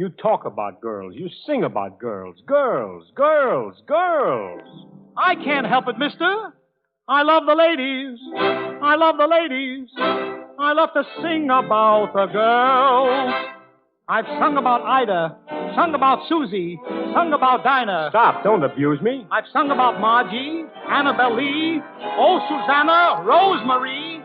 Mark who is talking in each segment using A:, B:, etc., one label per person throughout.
A: You talk about girls. You sing about girls. Girls, girls, girls.
B: I can't help it, mister. I love the ladies. I love the ladies. I love to sing about the girls. I've sung about Ida, sung about Susie, sung about Dinah.
A: Stop. Don't abuse me.
B: I've sung about Margie, Annabelle Lee, oh, Susanna, Rosemary.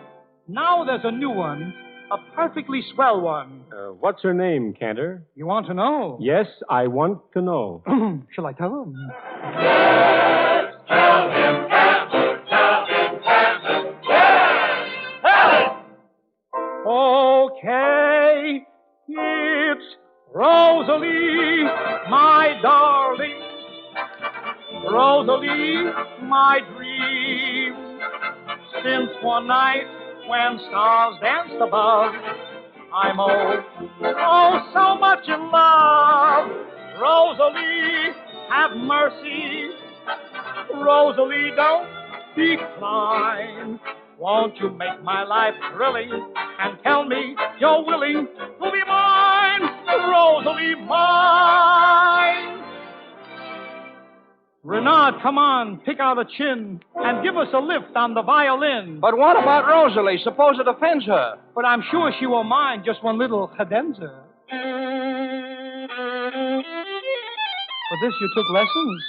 B: Now there's a new one, a perfectly swell one.
A: What's her name, Cantor?
B: You want to know?
A: Yes, I want to know.
B: Shall I tell him?
C: Yes, tell him, Cantor, tell him, Cantor. Yes, tell him.
B: Okay, it's Rosalie, my darling. Rosalie, my dream. Since one night when stars danced above, I'm oh, so much in love. Rosalie, have mercy. Rosalie, don't decline. Won't you make my life thrilling and tell me you're willing to be mine, Rosalie, mine? Renard, come on, pick out a chin and give us a lift on the violin.
D: But what about Rosalie? Suppose it offends her.
B: But I'm sure she won't mind just one little cadenza. For this you took lessons?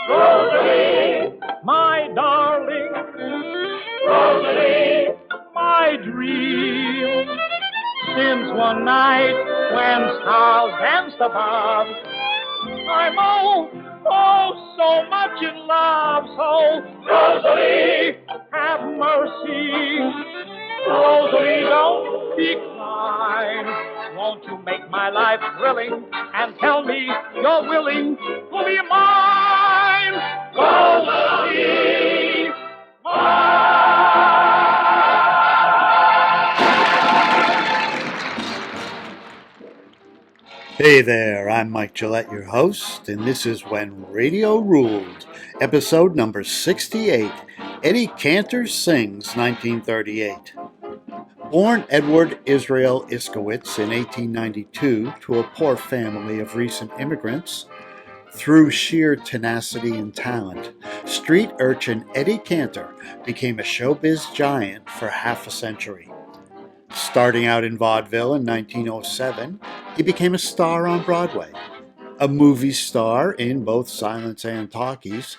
C: Rosalie,
B: My darling,
C: Rosalie,
B: my dream. Since one night when stars danced above, I'm oh, so much in love. So,
C: Rosalie,
B: have mercy. Rosalie, don't decline. Won't you make my life thrilling and tell me you're willing to be mine, Rosalie, mine?
E: Hey there, I'm Mike Gillette, your host, and this is When Radio Ruled, episode number 68, Eddie Cantor Sings, 1938. Born Edward Israel Iskowitz in 1892 to a poor family of recent immigrants, through sheer tenacity and talent, street urchin Eddie Cantor became a showbiz giant for half a century. Starting out in vaudeville in 1907, he became a star on Broadway, a movie star in both silents and talkies,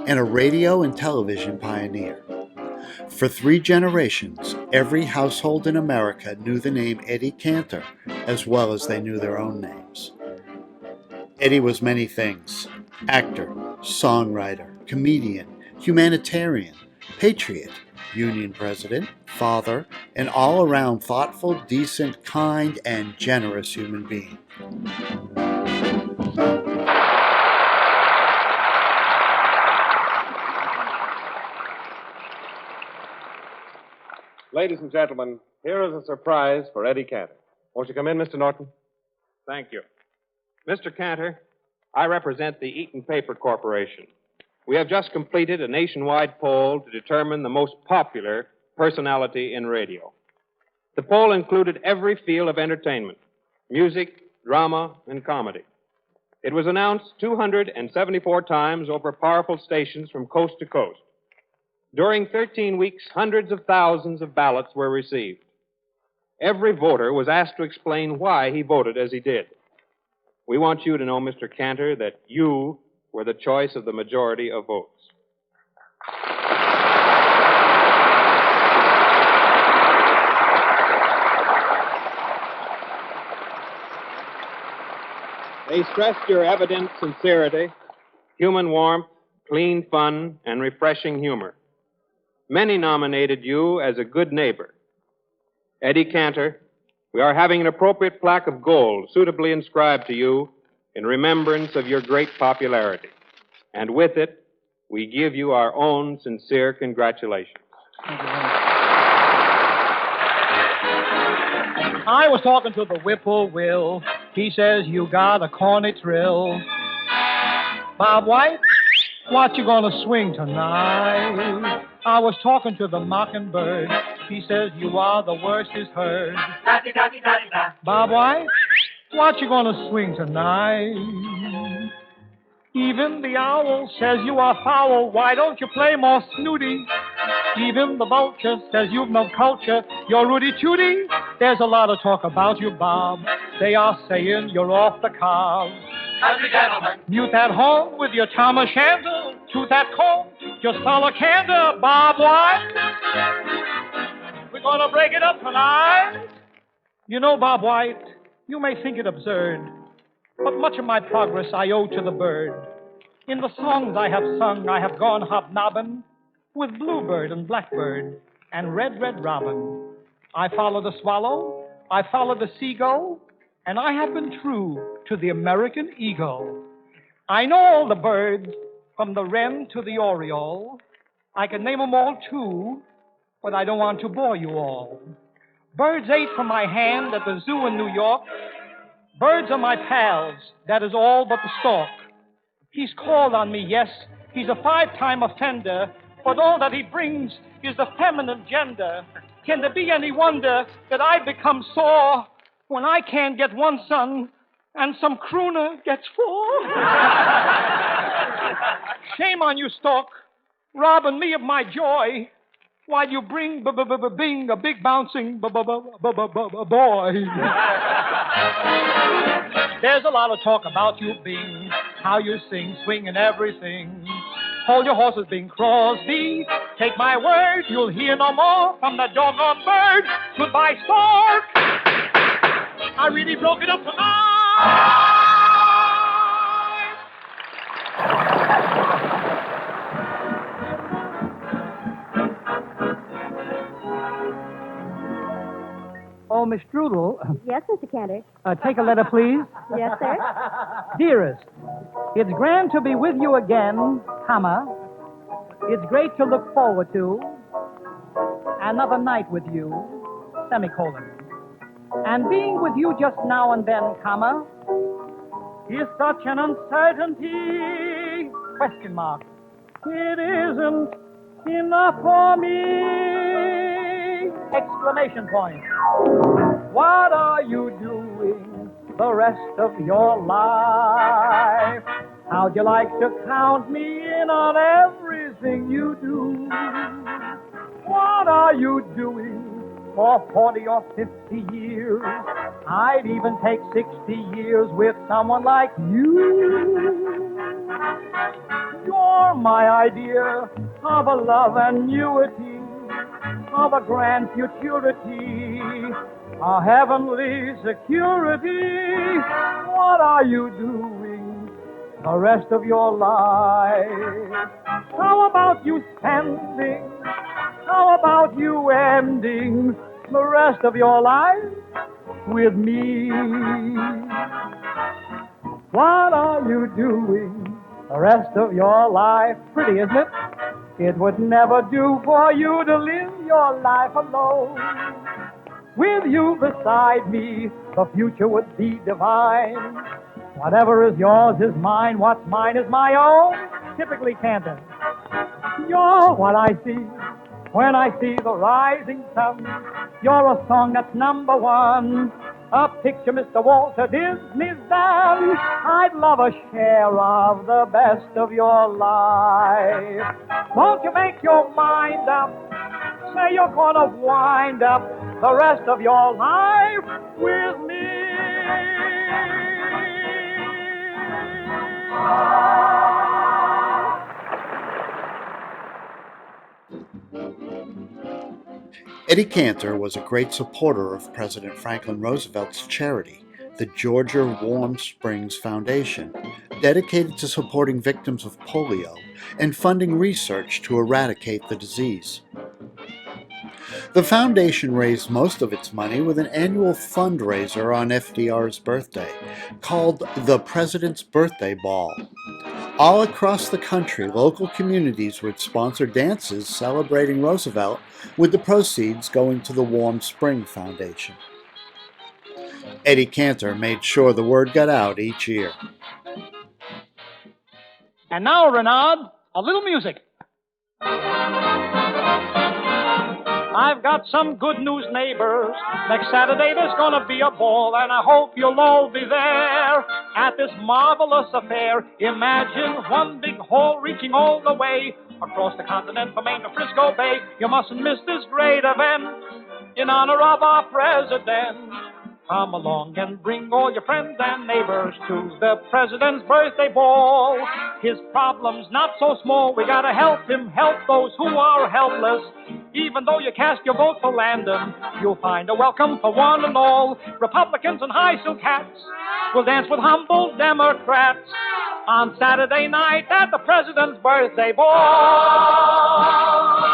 E: and a radio and television pioneer. For 3 generations, every household in America knew the name Eddie Cantor as well as they knew their own names. Eddie was many things: actor, songwriter, comedian, humanitarian, patriot, union president, father, an all-around thoughtful, decent, kind, and generous human being.
F: Ladies and gentlemen, here is a surprise for Eddie Cantor. Won't you come in, Mr. Norton?
G: Thank you. Mr. Cantor, I represent the Eaton Paper Corporation. We have just completed a nationwide poll to determine the most popular personality in radio. The poll included every field of entertainment: music, drama, and comedy. It was announced 274 times over powerful stations from coast to coast. During 13 weeks, hundreds of thousands of ballots were received. Every voter was asked to explain why he voted as he did. We want you to know, Mr. Cantor, that you were the choice of the majority of votes. They stressed your evident sincerity, human warmth, clean fun, and refreshing humor. Many nominated you as a good neighbor. Eddie Cantor, we are having an appropriate plaque of gold suitably inscribed to you in remembrance of your great popularity. And with it, we give you our own sincere congratulations.
B: I was talking to the whippoorwill. He says you got a corny trill. Bob White, what you gonna swing tonight? I was talking to the mockingbird. She says you are the worst is heard.
C: Da-di-da-di-da-di-da.
B: Bob White, what you gonna swing tonight? Even the owl says you are foul. Why don't you play more snooty? Even the vulture says you've no culture. You're Rudy Tooty. There's a lot of talk about you, Bob. They are saying you're off the cob.
C: Country gentlemen.
B: Mute that horn with your tam o' shanter. Toot that comb, your solid candor, Bob White. We're gonna break it up tonight. You know, Bob White, you may think it absurd, but much of my progress I owe to the bird. In the songs I have sung, I have gone hobnobbing with bluebird and blackbird and red robin. I follow the swallow, I follow the seagull, and I have been true to the American eagle. I know all the birds, from the wren to the oriole. I can name them all, too, but I don't want to bore you all. Birds ate from my hand at the zoo in New York. Birds are my pals, that is all but the stork. He's called on me, yes, he's a 5-time offender, but all that he brings is the feminine gender. Can there be any wonder that I become sore when I can't get one son and some crooner gets 4? Shame on you, stork, robbing me of my joy while you bring bing a big bouncing boy. There's a lot of talk about you, Bing, how you sing, swing, and everything. Hold your horses, Bing Crosby. Take my word, you'll hear no more from that doggone bird. Goodbye, stork. I really broke it up tonight. Oh, Miss Strudel.
H: Yes, Mr. Cantor.
B: Take a letter, please.
H: Yes, sir.
B: Dearest, it's grand to be with you again, comma. It's great to look forward to another night with you, semicolon. And being with you just now and then, comma, is such an uncertainty, question mark. It isn't enough for me, exclamation point. What are you doing the rest of your life? How'd you like to count me in on everything you do? What are you doing for 40 or 50 years? I'd even take 60 years with someone like you. You're my idea of a love annuity, of a grand futurity, a heavenly security. What are you doing the rest of your life? How about you spending? How about you ending the rest of your life with me? What are you doing the rest of your life? Pretty, isn't it? It would never do for you to live your life alone. With you beside me, the future would be divine. Whatever is yours is mine, what's mine is my own. Typically Cantor. You're what I see when I see the rising sun. You're a song that's number one, a picture Mr. Walter Disney's done. I'd love a share of the best of your life. Won't you make your mind up? Say you're gonna wind up the rest of your life with me.
E: Eddie Cantor was a great supporter of President Franklin Roosevelt's charity, the Georgia Warm Springs Foundation, dedicated to supporting victims of polio and funding research to eradicate the disease. The foundation raised most of its money with an annual fundraiser on FDR's birthday, called the President's Birthday Ball. All across the country, local communities would sponsor dances celebrating Roosevelt, with the proceeds going to the Warm Spring Foundation. Eddie Cantor made sure the word got out each year.
B: And now, Renard, a little music. I've got some good news, neighbors. Next Saturday there's gonna be a ball, and I hope you'll all be there at this marvelous affair. Imagine one big hall reaching all the way across the continent from Maine to Frisco Bay. You mustn't miss this great event in honor of our president. Come along and bring all your friends and neighbors to the president's birthday ball. His problem's not so small. We gotta help him, help those who are helpless. Even though you cast your vote for Landon, you'll find a welcome for one and all. Republicans and high silk hats will dance with humble Democrats on Saturday night at the president's birthday ball.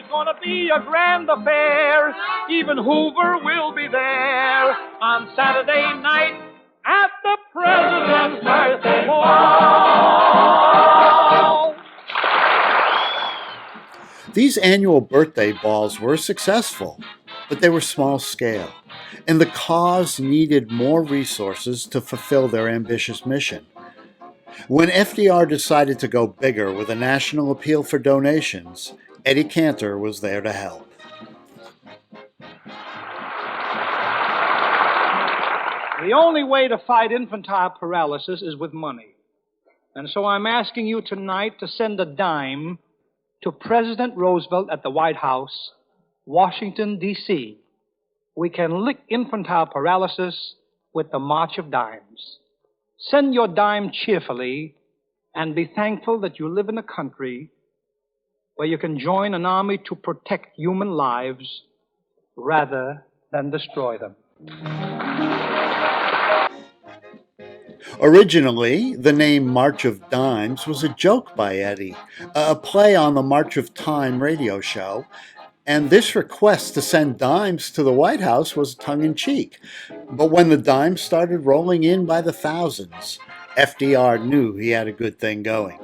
B: Gonna be a grand affair. Even Hoover will be there on Saturday night at the president's birthday ball.
E: These annual birthday balls were successful, but they were small scale, and the cause needed more resources to fulfill their ambitious mission. When FDR decided to go bigger with a national appeal for donations, Eddie Cantor was there to help.
D: The only way to fight infantile paralysis is with money. And so I'm asking you tonight to send a dime to President Roosevelt at the White House, Washington, D.C. We can lick infantile paralysis with the March of Dimes. Send your dime cheerfully and be thankful that you live in a country where you can join an army to protect human lives rather than destroy them.
E: Originally, the name March of Dimes was a joke by Eddie, a play on the March of Time radio show, and this request to send dimes to the White House was tongue-in-cheek. But when the dimes started rolling in by the thousands, FDR knew he had a good thing going.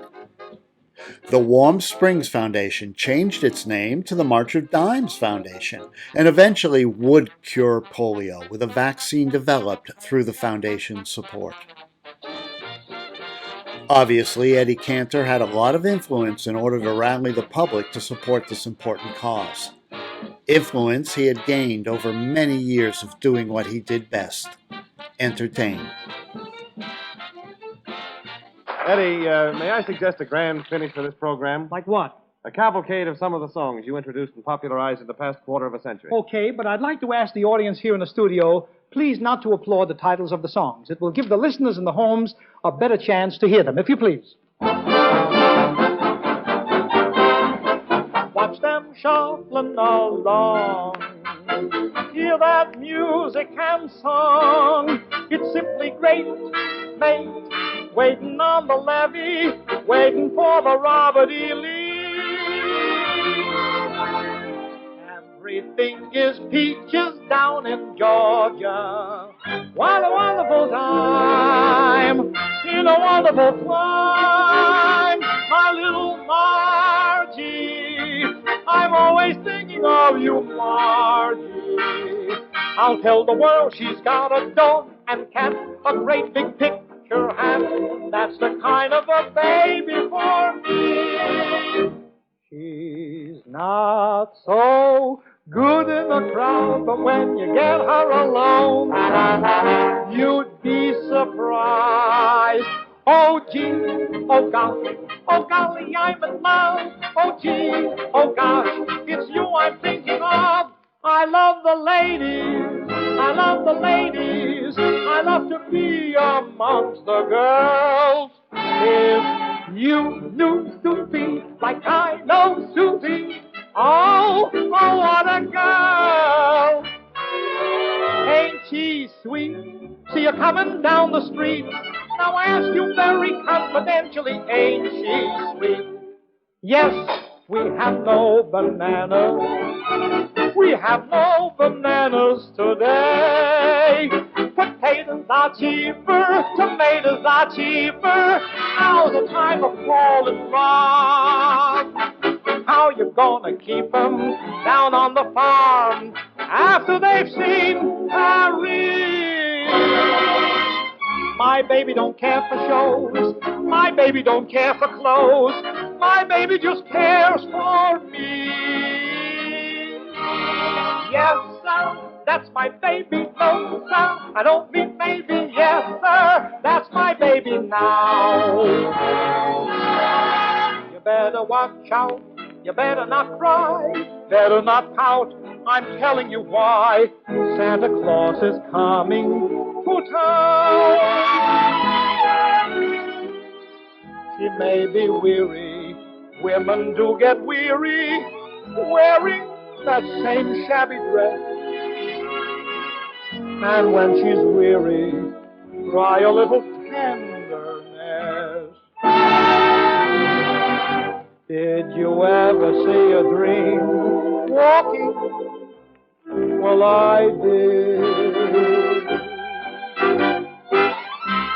E: The Warm Springs Foundation changed its name to the March of Dimes Foundation and eventually would cure polio with a vaccine developed through the foundation's support. Obviously, Eddie Cantor had a lot of influence in order to rally the public to support this important cause. Influence he had gained over many years of doing what he did best: entertain.
F: Eddie, may I suggest a grand finish for this program?
B: Like what?
F: A cavalcade of some of the songs you introduced and popularized in the past quarter of a century.
B: Okay, but I'd like to ask the audience here in the studio, please not to applaud the titles of the songs. It will give the listeners in the homes a better chance to hear them, if you please. Watch them shuffling along. Hear that music and song. It's simply great, mate. Waiting on the levee, waiting for the Robert E. Lee. Everything is peaches down in Georgia. What a wonderful time, in a wonderful climb, my little Margie. I'm always thinking of you, Margie. I'll tell the world she's got a dog and cat, a great big picture hat. That's the kind of a baby for me. She's not so good in the crowd, but when you get her alone, you'd be surprised. Oh, gee, oh, golly, I'm in love. Oh, gee, oh, gosh, it's you I'm thinking of. I love the ladies, I love the ladies. I love to be amongst the girls. If you knew Susie like I know Susie, oh, what a girl. Ain't she sweet? See her coming down the street. Now I ask you very confidentially, ain't she sweet? Yes, we have no bananas. We have no bananas today. Potatoes are cheaper, tomatoes are cheaper. Now's the time for falling rock. How you gonna keep them down on the farm after they've seen Paris? My baby don't care for shows. My baby don't care for clothes. My baby just cares for me. yes, sir. That's my baby, no, sir. I don't mean maybe, yes, sir. That's my baby now. You better watch out. You better not cry. Better not pout. I'm telling you why. Santa Claus is coming to town. She may be weary. Women do get weary wearing that same shabby dress. And when she's weary, try a little tenderness. Did you ever see a dream walking? Well, I did.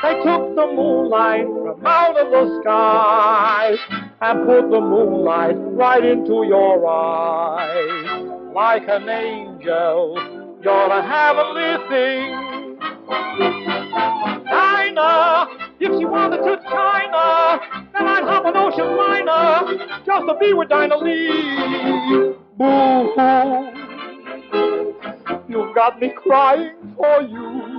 B: They took the moonlight from out of the skies and put the moonlight right into your eyes. Like an angel, you're a heavenly thing. Dinah, if she wanted to China, then I'd hop an ocean liner just to be with Dinah Lee. Boo-hoo, you've got me crying for you.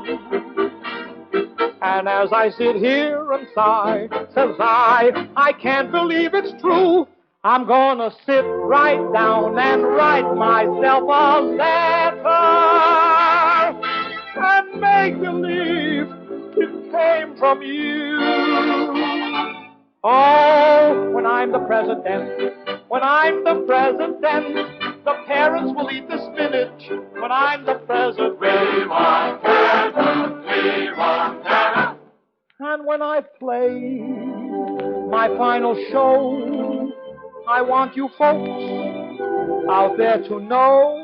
B: And as I sit here and sigh, says I can't believe it's true. I'm gonna sit right down and write myself a letter and make believe it came from you. Oh, when I'm the president, the parents will eat the spinach. When I'm the president,
C: We want heaven, we want heaven.
B: and when I play my final show, I want you folks out there to know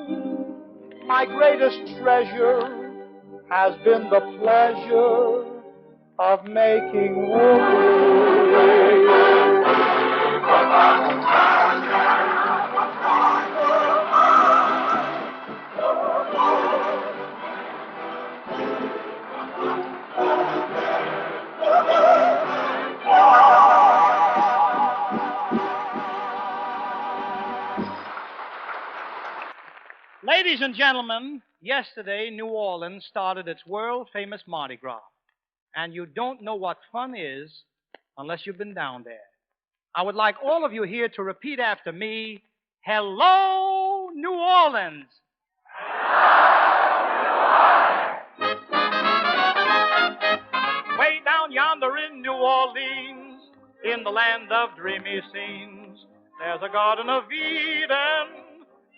B: my greatest treasure has been the pleasure of making Whoopee.
D: Ladies and gentlemen, yesterday New Orleans started its world-famous Mardi Gras. And you don't know what fun is unless you've been down there. I would like all of you here to repeat after me, hello, New Orleans. Way down yonder in New Orleans, in the land of dreamy scenes, there's a Garden of Eden.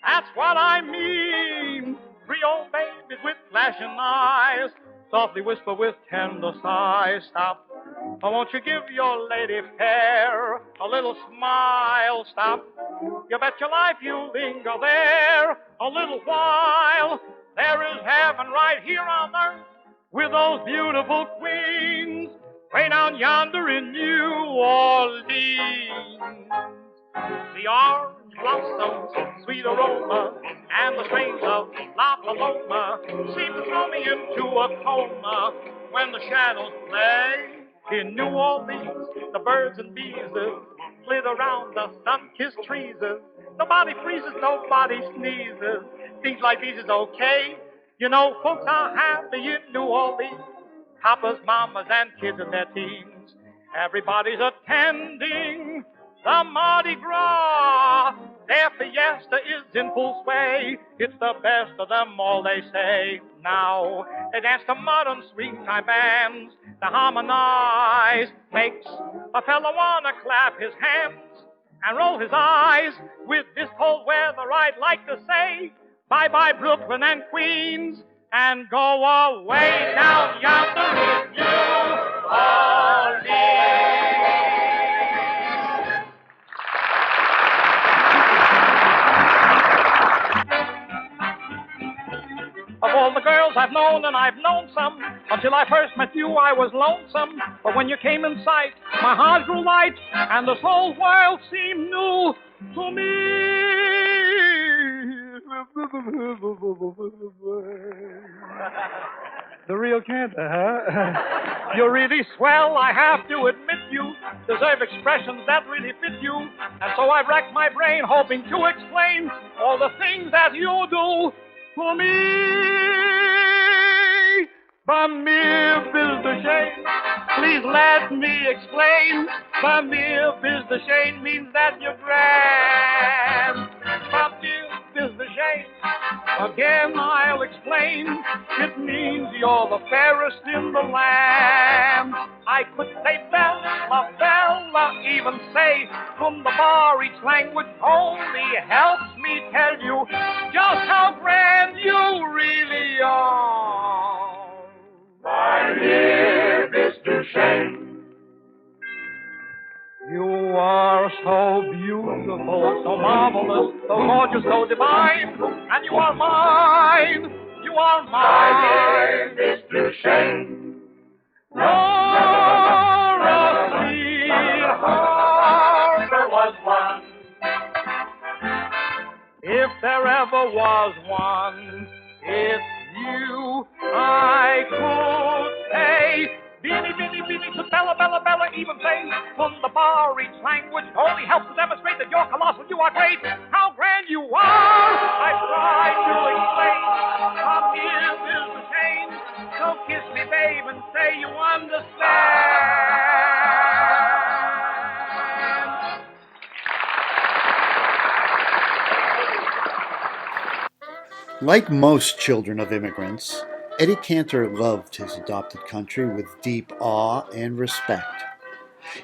D: That's what I mean. Creole babies with flashing eyes softly whisper with tender sighs. Stop. Oh, won't you give your lady fair a little smile? Stop. You bet your life you'll linger there a little while. There is heaven right here on earth with those beautiful queens way down yonder in New Orleans. The orange blossoms, sweet aroma, and the strains of La Paloma seem to throw me into a coma when the shadows play. In New Orleans, the birds and bees flit around the sun-kissed trees. Nobody freezes, nobody sneezes. Things like these is okay. You know, folks are happy in New Orleans. Papas, mamas, and kids in their teens. Everybody's attending the Mardi Gras. Their fiesta is in full sway. It's the best of them all, they say. Now, they dance to modern swing time bands. To harmonize makes a fellow wanna clap his hands and roll his eyes. With this cold weather, I'd like to say bye-bye Brooklyn and Queens and go away down yonder in New Orleans. Of all the girls I've known, and I've known some, until I first met you I was lonesome. But when you came in sight, my heart grew light, and this whole world seemed new to me. The real Cantor, huh? You're really swell, I have to admit you deserve expressions that really fit you. And so I've racked my brain hoping to explain all the things that you do
B: for me. By mere business shame, please let me explain. By mere business shame means that you're grand. By mere business shame, again I'll explain. It means you're the fairest in the land. I could say Bella, Bella, even say from the bar each language only helps me tell you just how grand you really are.
C: My dear Mr. Shane,
B: You are so beautiful, so marvelous, so gorgeous, so divine, and you are mine, you are
C: my
B: mine.
C: dear Mr. Shane,
B: You're a sweetheart.
C: there was one.
B: If there ever was one, it's you. I could say, Beanie, Beanie, Beanie, to Bella, Bella, Bella, even say, from the bar each language only helps to demonstrate that you're colossal, you are great, how grand you are. I've tried to explain, come here, is the shame, so kiss me, babe, and say you understand.
E: Like most children of immigrants, Eddie Cantor loved his adopted country with deep awe and respect.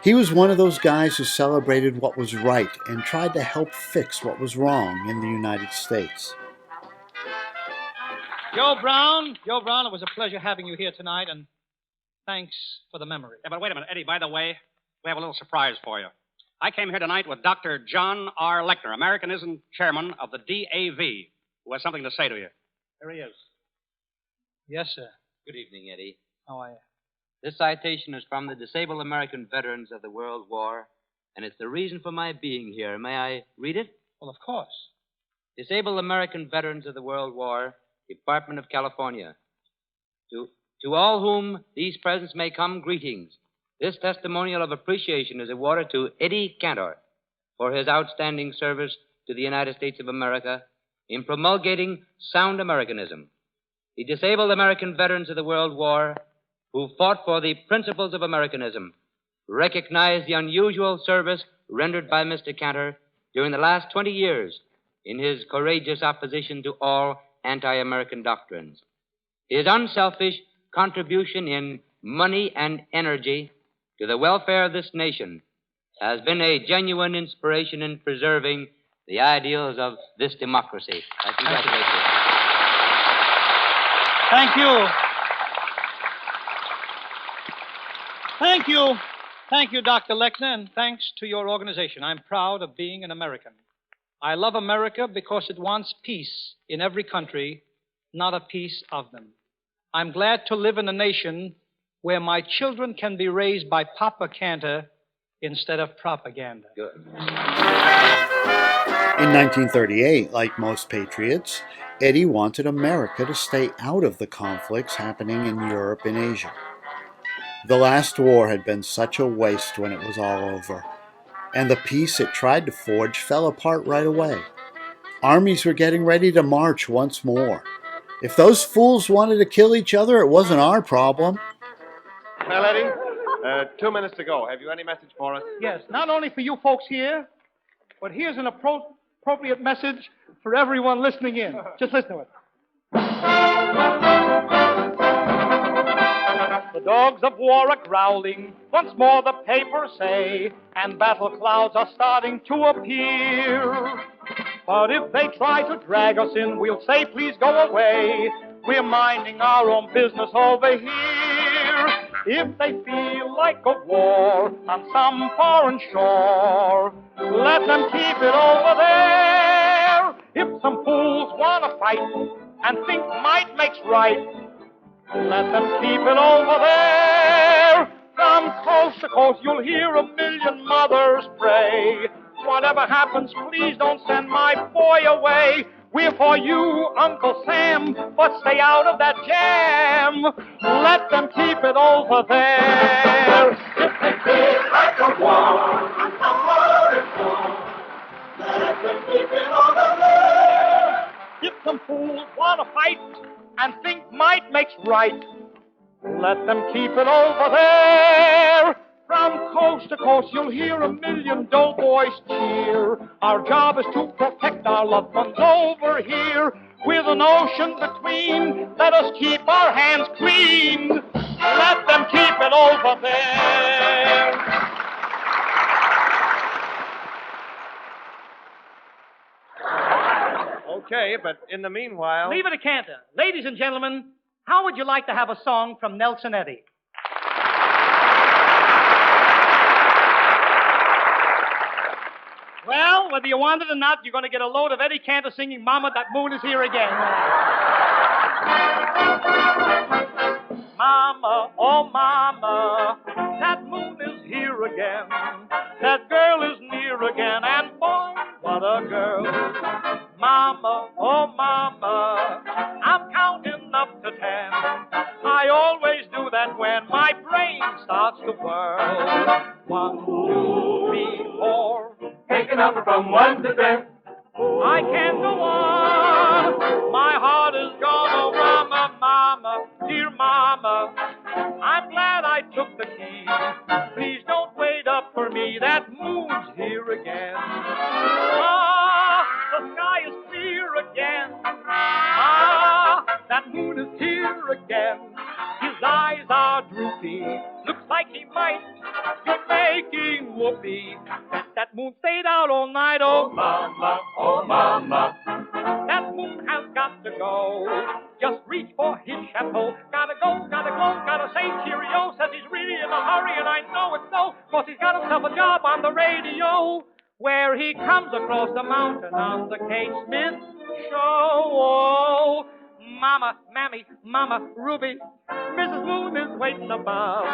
E: He was one of those guys who celebrated what was right and tried to help fix what was wrong in the United States.
D: Joe Brown, it was a pleasure having you here tonight, and thanks for the memory.
H: Yeah, but wait a minute, Eddie. By the way, we have a little surprise for you. I came here tonight with Dr. John R. Lechner, Americanism Chairman of the DAV, who has something to say to you. Here he is.
D: Yes, sir.
I: Good evening, Eddie.
D: How are you?
I: This citation is from the Disabled American Veterans of the World War, and it's the reason for my being here. May I read it?
D: Well, of course.
I: Disabled American Veterans of the World War, Department of California. To all whom these presents may come, greetings. This testimonial of appreciation is awarded to Eddie Cantor for his outstanding service to the United States of America in promulgating sound Americanism. The disabled American veterans of the World War who fought for the principles of Americanism recognize the unusual service rendered by Mr. Cantor during the last 20 years in his courageous opposition to all anti-American doctrines. His unselfish contribution in money and energy to the welfare of this nation has been a genuine inspiration in preserving the ideals of this democracy. I congratulate you.
D: Thank you. Thank you. Thank you, Dr. Lechner, and thanks to your organization. I'm proud of being an American. I love America because it wants peace in every country, not a piece of them. I'm glad to live in a nation where my children can be raised by Papa Cantor instead of propaganda.
I: Good.
E: In 1938, like most patriots, Eddie wanted America to stay out of the conflicts happening in Europe and Asia. The last war had been such a waste when it was all over, and the peace it tried to forge fell apart right away. Armies were getting ready to march once more. If those fools wanted to kill each other, it wasn't our problem.
F: Well, Eddie, 2 minutes to go. Have you any message for us?
B: Yes, not only for you folks here, but here's an appropriate message for everyone listening in. Just listen to it. The dogs of war are growling, once more the papers say, and battle clouds are starting to appear. But if they try to drag us in, we'll say, please go away. We're minding our own business over here. If they feel like a war on some foreign shore, let them keep it over there. If some fools want to fight and think might makes right, let them keep it over there. From coast to coast, you'll hear a million mothers pray. Whatever happens, please don't send my boy away. We're for you, Uncle Sam, but stay out of that jam. Let them keep it over there.
C: If they feel like a war, and somewhere it's war, let them keep it over there.
B: If Some fools want to fight and think might makes right. Let them keep it over there. From coast to coast, you'll hear a million doughboys cheer. Our job is to protect our loved ones over here. With an ocean between, let us keep our hands clean. Let them keep it over there.
F: Okay, but in the meanwhile...
B: Leave it to Cantor. Ladies and gentlemen, how would you like to have a song from Nelson Eddy? Well, whether you want it or not, you're going to get a load of Eddie Cantor singing Momma, That Moon Is Here Again. Mama, oh mama, that moon is here again. That girl is near again, and boy, what a girl. Mama, oh mama, I'm counting up to 10. I always do that when my brain starts to whirl. 1, 2, 3, 4.
C: Take a number from 1 to 10.
B: I can't go on. My heart is gone. Oh, mama, mama, dear mama. I'm glad I took the key. Please don't wait up for me. That moon's here again. Ah, the sky is clear again. Ah, that moon is here again. His eyes are droopy. Looks like he might be making whoopee. That moon stayed out all night. Oh, mama, oh, mama. That moon has got to go. Just reach for his chapeau. Gotta go, gotta glow, gotta say cheerio. Says he's really in a hurry, and I know it's so, 'cause he's got himself a job on the radio, where he comes across the mountain on the Kate Smith show. Oh, Mama, Mammy, Mama, Ruby, Mrs. Moon is waiting above,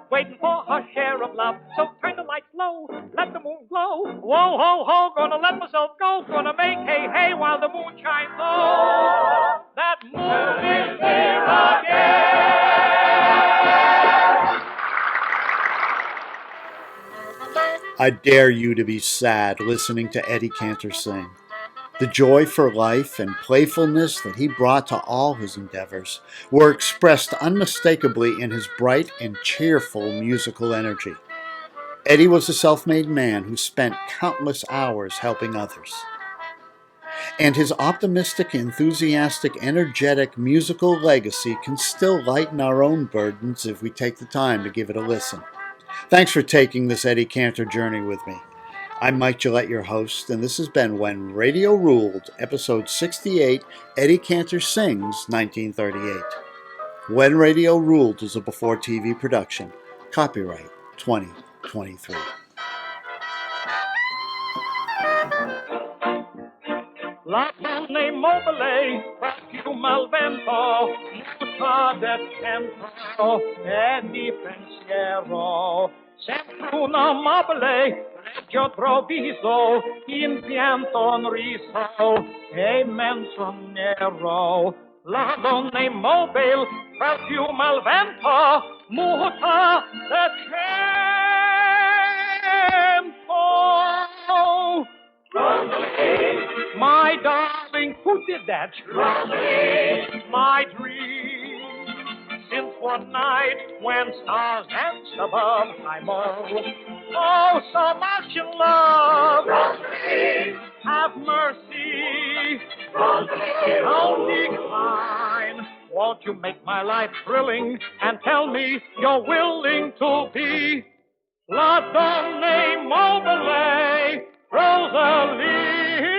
B: waiting for her share of love. So turn the lights low, let the moon glow. Whoa, ho, ho, gonna let myself go. Gonna make hay, hay while the moon shines low. That moon is here again.
E: I dare you to be sad listening to Eddie Cantor sing. The joy for life and playfulness that he brought to all his endeavors were expressed unmistakably in his bright and cheerful musical energy. Eddie was a self-made man who spent countless hours helping others. And his optimistic, enthusiastic, energetic musical legacy can still lighten our own burdens if we take the time to give it a listen. Thanks for taking this Eddie Cantor journey with me. I'm Mike Gillette, your host, and this has been When Radio Ruled, Episode 68, Eddie Cantor Sings, 1938. When Radio Ruled is a Before TV production. Copyright 2023.
B: La donne mobile, più al vento, muta del tempo e di pensiero. Sempre una mobile, reggio troviso, in pianto un riso e immenso nero. La donna immobile, fra fiume al vento, muta del tempo. Rosalie, my darling, who did that? Rosalie, my dream. Since one night when stars danced above, I'm oh, so much in love. Rosalie, have mercy. Rosalie, don't decline. Won't you make my life thrilling and tell me you're willing to be La Donna Mobile, Rosalie?